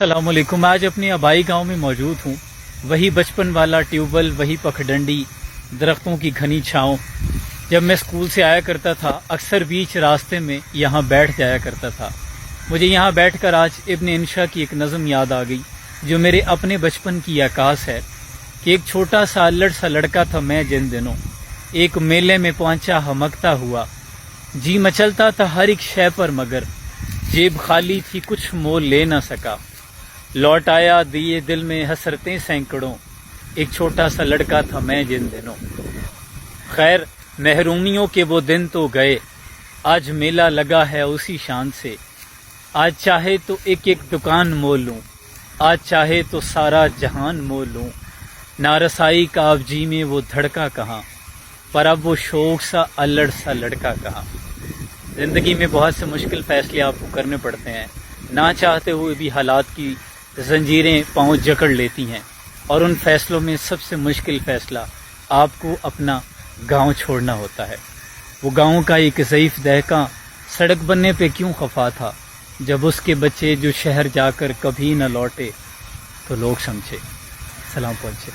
अस्सलाम वालेकुम। आज अपने आबाई गांव में मौजूद हूँ। वही बचपन वाला ट्यूबवेल, वही पखडंडी, दरख्तों की घनी छाँव। जब मैं स्कूल से आया करता था अक्सर बीच रास्ते में यहाँ बैठ जाया करता था। मुझे यहाँ बैठकर आज इब्न इंशा की एक नज़म याद आ गई जो मेरे अपने बचपन की आकाश है कि एक छोटा सा अल्लड़ सा लड़का था मैं जिन दिनों, एक मेले में पहुंचा हमकता हुआ। जी मचलता था हर एक शय पर मगर जेब खाली थी कुछ मोल ले न सका। लौट आया दिए दिल में हसरतें सैकड़ों, एक छोटा सा लड़का था मैं जिन दिनों। खैर महरूमियों के वो दिन तो गए, आज मेला लगा है उसी शान से। आज चाहे तो एक एक दुकान मोल लूं, आज चाहे तो सारा जहान मोल लूं। नारसाई का अब जी में वो धड़का कहाँ, पर अब वो शौक सा अल्लड़ सा लड़का कहाँ। जिंदगी में बहुत से मुश्किल फैसले आपको करने पड़ते हैं, ना चाहते हुए भी हालात की जंजीरें पांव जकड़ लेती हैं, और उन फैसलों में सबसे मुश्किल फैसला आपको अपना गांव छोड़ना होता है। वो गांव का एक ज़ईफ दहका सड़क बनने पे क्यों खफा था, जब उसके बच्चे जो शहर जाकर कभी न लौटे तो लोग समझे। सलाम पहुंचे।